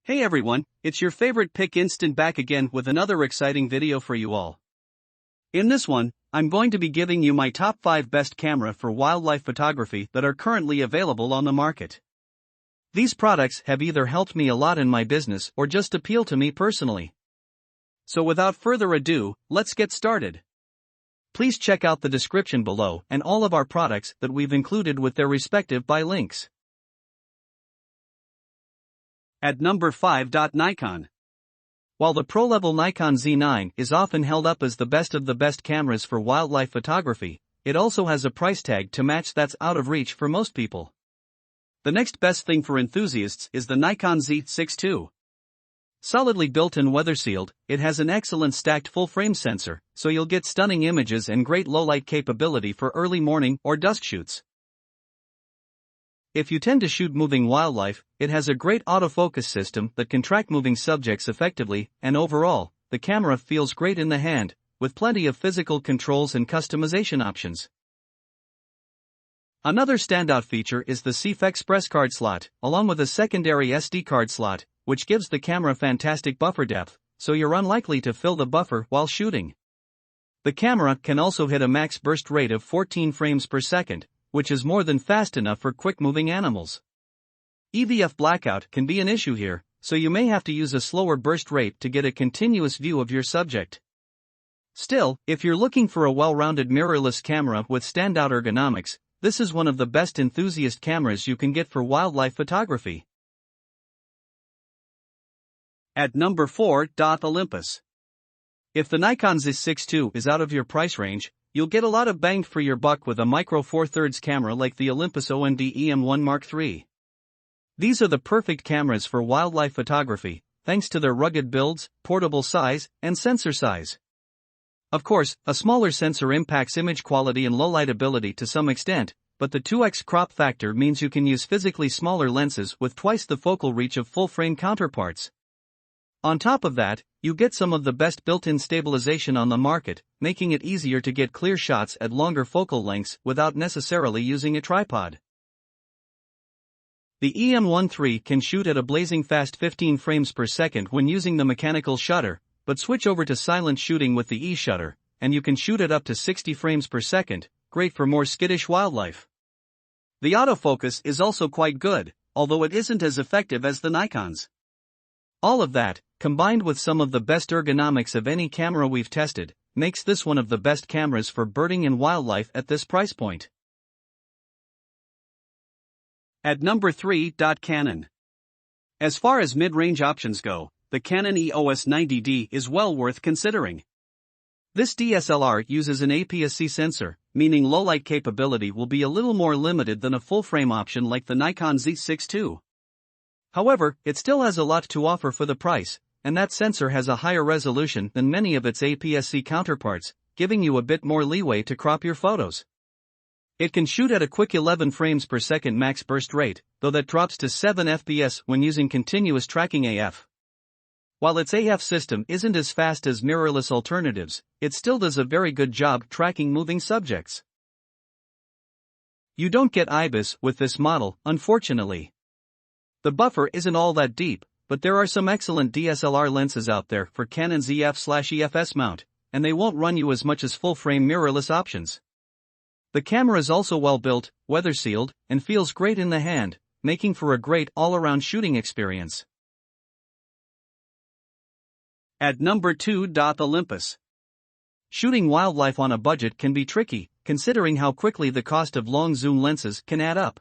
Hey everyone, it's your favorite Pick Instant back again with another exciting video for you all. In this one, I'm going to be giving you my top 5 best camera for wildlife photography that are currently available on the market. These products have either helped me a lot in my business or just appeal to me personally. So without further ado, let's get started. Please check out the description below and all of our products that we've included with their respective buy links. At number 5. Nikon. While the pro-level Nikon Z9 is often held up as the best of the best cameras for wildlife photography, it also has a price tag to match that's out of reach for most people. The next best thing for enthusiasts is the Nikon Z6 II. Solidly built and weather-sealed, it has an excellent stacked full-frame sensor, so you'll get stunning images and great low-light capability for early morning or dusk shoots. If you tend to shoot moving wildlife, it has a great autofocus system that can track moving subjects effectively, and overall, the camera feels great in the hand, with plenty of physical controls and customization options. Another standout feature is the CF Express card slot, along with a secondary SD card slot, which gives the camera fantastic buffer depth, so you're unlikely to fill the buffer while shooting. The camera can also hit a max burst rate of 14 frames per second, which is more than fast enough for quick-moving animals. EVF blackout can be an issue here, so you may have to use a slower burst rate to get a continuous view of your subject. Still, if you're looking for a well-rounded mirrorless camera with standout ergonomics, this is one of the best enthusiast cameras you can get for wildlife photography. At number 4. Olympus. If the Nikon Z6 II is out of your price range, you'll get a lot of bang for your buck with a micro 4/3 camera like the Olympus OND EM1 Mark III. These are the perfect cameras for wildlife photography, thanks to their rugged builds, portable size, and sensor size. Of course, a smaller sensor impacts image quality and low-light ability to some extent, but the 2x crop factor means you can use physically smaller lenses with twice the focal reach of full-frame counterparts. On top of that, you get some of the best built-in stabilization on the market, making it easier to get clear shots at longer focal lengths without necessarily using a tripod. The EM1 III can shoot at a blazing fast 15 frames per second when using the mechanical shutter, but switch over to silent shooting with the E-shutter, and you can shoot at up to 60 frames per second, great for more skittish wildlife. The autofocus is also quite good, although it isn't as effective as the Nikon's. All of that, combined with some of the best ergonomics of any camera we've tested, makes this one of the best cameras for birding and wildlife at this price point. At number 3. Canon. As far as mid-range options go, the Canon EOS 90D is well worth considering. This DSLR uses an APS-C sensor, meaning low-light capability will be a little more limited than a full-frame option like the Nikon Z6 II. However, it still has a lot to offer for the price, and that sensor has a higher resolution than many of its APS-C counterparts, giving you a bit more leeway to crop your photos. It can shoot at a quick 11 frames per second max burst rate, though that drops to 7 FPS when using continuous tracking AF. While its AF system isn't as fast as mirrorless alternatives, it still does a very good job tracking moving subjects. You don't get IBIS with this model, unfortunately. The buffer isn't all that deep, but there are some excellent DSLR lenses out there for Canon's EF/EFS mount, and they won't run you as much as full-frame mirrorless options. The camera is also well-built, weather-sealed, and feels great in the hand, making for a great all-around shooting experience. At number 2. Olympus. Shooting wildlife on a budget can be tricky, considering how quickly the cost of long zoom lenses can add up.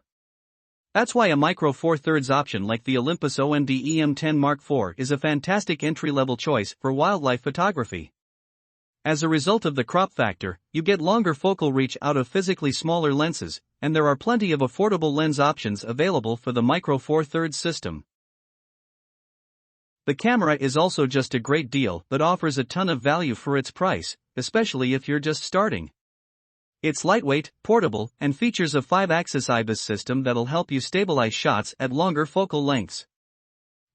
That's why a micro 4/3 option like the Olympus OND EM10 Mark IV is a fantastic entry-level choice for wildlife photography. As a result of the crop factor, you get longer focal reach out of physically smaller lenses, and there are plenty of affordable lens options available for the micro 4/3 system. The camera is also just a great deal that offers a ton of value for its price, especially if you're just starting. It's lightweight, portable, and features a 5-axis IBIS system that'll help you stabilize shots at longer focal lengths.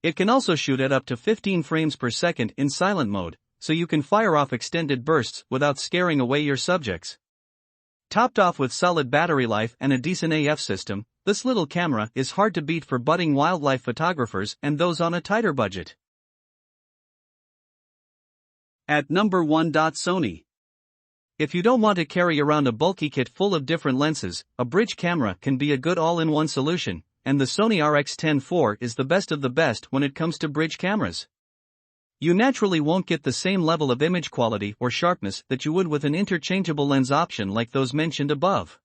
It can also shoot at up to 15 frames per second in silent mode, so you can fire off extended bursts without scaring away your subjects. Topped off with solid battery life and a decent AF system, this little camera is hard to beat for budding wildlife photographers and those on a tighter budget. At number 1. Sony. If you don't want to carry around a bulky kit full of different lenses, a bridge camera can be a good all-in-one solution, and the Sony RX10 IV is the best of the best when it comes to bridge cameras. You naturally won't get the same level of image quality or sharpness that you would with an interchangeable lens option like those mentioned above.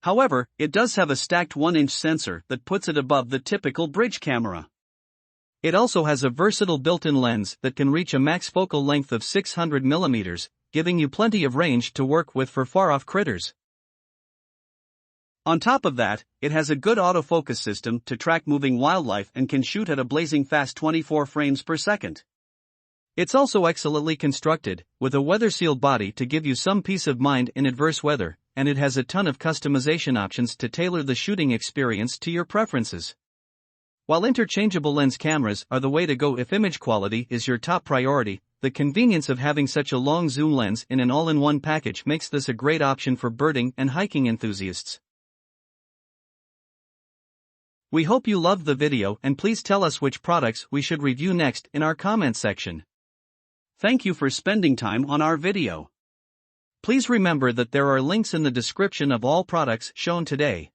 However, it does have a stacked 1-inch sensor that puts it above the typical bridge camera. It also has a versatile built-in lens that can reach a max focal length of 600mm, giving you plenty of range to work with for far-off critters. On top of that, it has a good autofocus system to track moving wildlife and can shoot at a blazing fast 24 frames per second. It's also excellently constructed, with a weather-sealed body to give you some peace of mind in adverse weather, and it has a ton of customization options to tailor the shooting experience to your preferences. While interchangeable lens cameras are the way to go if image quality is your top priority, the convenience of having such a long zoom lens in an all-in-one package makes this a great option for birding and hiking enthusiasts. We hope you loved the video and please tell us which products we should review next in our comment section. Thank you for spending time on our video. Please remember that there are links in the description of all products shown today.